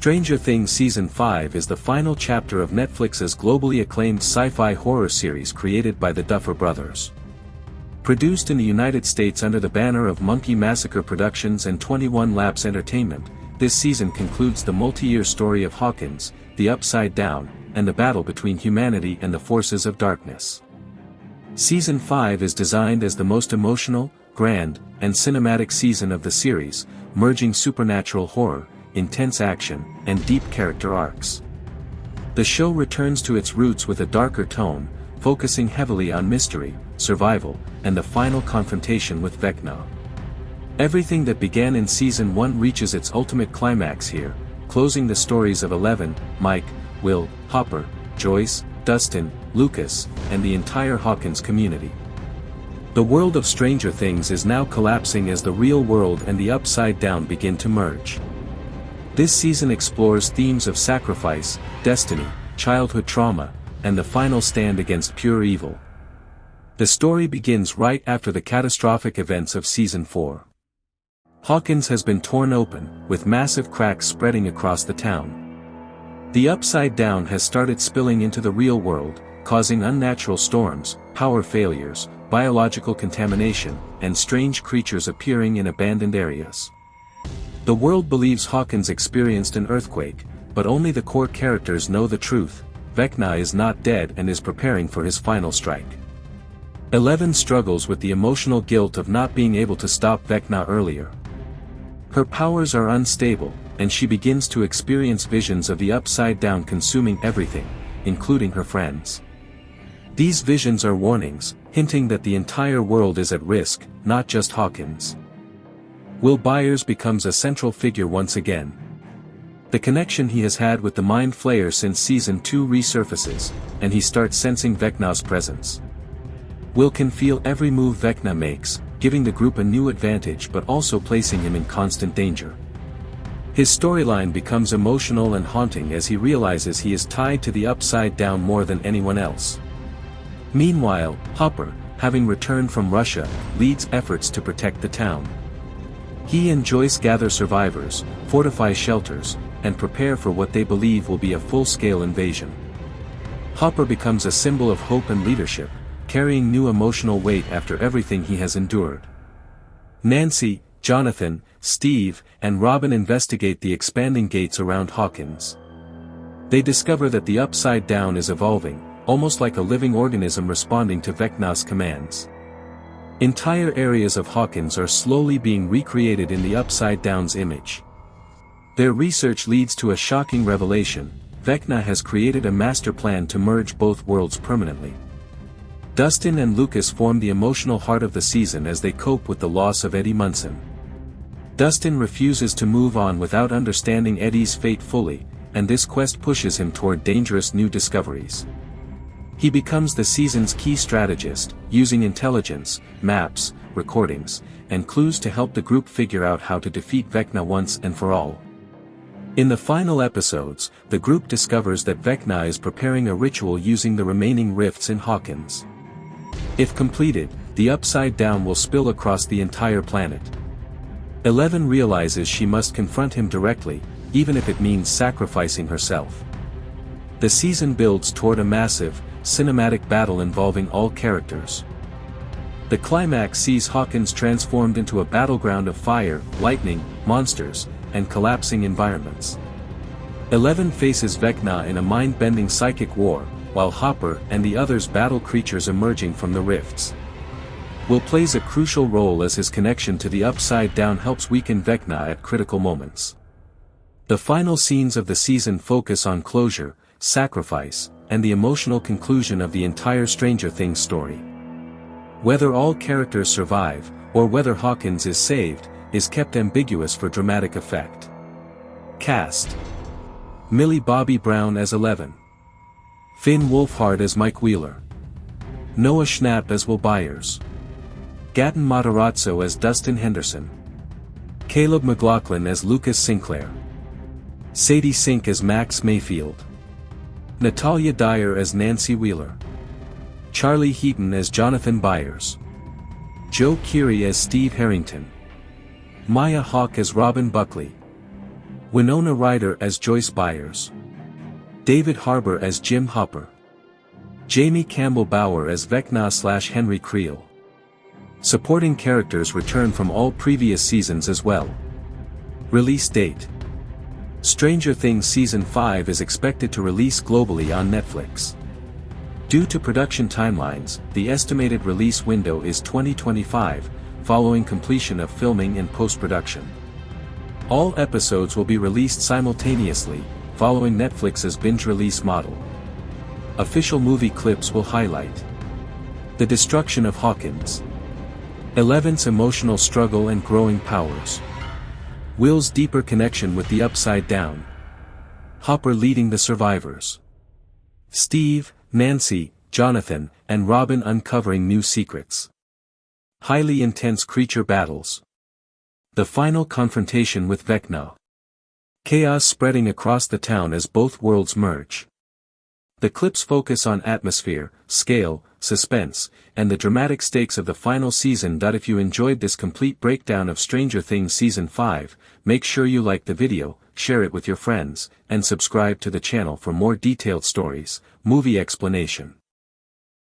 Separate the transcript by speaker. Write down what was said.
Speaker 1: Stranger Things Season 5 is the final chapter of Netflix's globally acclaimed sci-fi horror series created by the Duffer Brothers. Produced in the United States under the banner of Monkey Massacre Productions and 21 Labs Entertainment, this season concludes the multi-year story of Hawkins, the Upside Down, and the battle between humanity and the forces of darkness. Season 5 is designed as the most emotional, grand, and cinematic season of the series, merging supernatural horror, intense action, and deep character arcs. The show returns to its roots with a darker tone, focusing heavily on mystery, survival, and the final confrontation with Vecna. Everything that began in Season 1 reaches its ultimate climax here, closing the stories of Eleven, Mike, Will, Hopper, Joyce, Dustin, Lucas, and the entire Hawkins community. The world of Stranger Things is now collapsing as the real world and the Upside Down begin to merge. This season explores themes of sacrifice, destiny, childhood trauma, and the final stand against pure evil. The story begins right after the catastrophic events of Season 4. Hawkins has been torn open, with massive cracks spreading across the town. The Upside Down has started spilling into the real world, causing unnatural storms, power failures, biological contamination, and strange creatures appearing in abandoned areas. The world believes Hawkins experienced an earthquake, but only the core characters know the truth. Vecna is not dead and is preparing for his final strike. Eleven struggles with the emotional guilt of not being able to stop Vecna earlier. Her powers are unstable, and she begins to experience visions of the Upside Down consuming everything, including her friends. These visions are warnings, hinting that the entire world is at risk, not just Hawkins. Will Byers becomes a central figure once again. The connection he has had with the Mind Flayer since Season 2 resurfaces, and he starts sensing Vecna's presence. Will can feel every move Vecna makes, giving the group a new advantage but also placing him in constant danger. His storyline becomes emotional and haunting as he realizes he is tied to the Upside Down more than anyone else. Meanwhile, Hopper, having returned from Russia, leads efforts to protect the town. He and Joyce gather survivors, fortify shelters, and prepare for what they believe will be a full-scale invasion. Hopper becomes a symbol of hope and leadership, carrying new emotional weight after everything he has endured. Nancy, Jonathan, Steve, and Robin investigate the expanding gates around Hawkins. They discover that the Upside Down is evolving, almost like a living organism responding to Vecna's commands. Entire areas of Hawkins are slowly being recreated in the Upside Down's image. Their research leads to a shocking revelation: Vecna has created a master plan to merge both worlds permanently. Dustin and Lucas form the emotional heart of the season as they cope with the loss of Eddie Munson. Dustin refuses to move on without understanding Eddie's fate fully, and this quest pushes him toward dangerous new discoveries. He becomes the season's key strategist, using intelligence, maps, recordings, and clues to help the group figure out how to defeat Vecna once and for all. In the final episodes, the group discovers that Vecna is preparing a ritual using the remaining rifts in Hawkins. If completed, the Upside Down will spill across the entire planet. Eleven realizes she must confront him directly, even if it means sacrificing herself. The season builds toward a massive, cinematic battle involving all characters. The climax sees Hawkins transformed into a battleground of fire, lightning, monsters, and collapsing environments. Eleven faces Vecna in a mind-bending psychic war, while Hopper and the others battle creatures emerging from the rifts. Will plays a crucial role as his connection to the Upside Down helps weaken Vecna at critical moments. The final scenes of the season focus on closure, sacrifice, and the emotional conclusion of the entire Stranger Things story. Whether all characters survive, or whether Hawkins is saved, is kept ambiguous for dramatic effect. Cast: Millie Bobby Brown as Eleven, Finn Wolfhard as Mike Wheeler, Noah Schnapp as Will Byers, Gaten Matarazzo as Dustin Henderson, Caleb McLaughlin as Lucas Sinclair, Sadie Sink as Max Mayfield, Natalia Dyer as Nancy Wheeler, Charlie Heaton as Jonathan Byers, Joe Keery as Steve Harrington, Maya Hawke as Robin Buckley, Winona Ryder as Joyce Byers. David Harbour as Jim Hopper. Jamie Campbell Bower as Vecna/Henry Creel. Supporting characters return from all previous seasons as well. Release date. Stranger Things Season 5 is expected to release globally on Netflix. Due to production timelines, the estimated release window is 2025, following completion of filming and post-production. All episodes will be released simultaneously, following Netflix's binge release model. Official movie clips will highlight the destruction of Hawkins, Eleven's emotional struggle and growing powers, Will's deeper connection with the Upside Down, Hopper leading the survivors, Steve, Nancy, Jonathan, and Robin uncovering new secrets, highly intense creature battles, the final confrontation with Vecna, chaos spreading across the town as both worlds merge. The clips focus on atmosphere, scale, suspense, and the dramatic stakes of the final season. If you enjoyed this complete breakdown of Stranger Things Season 5, make sure you like the video, share it with your friends, and subscribe to the channel for more detailed stories, movie explanation.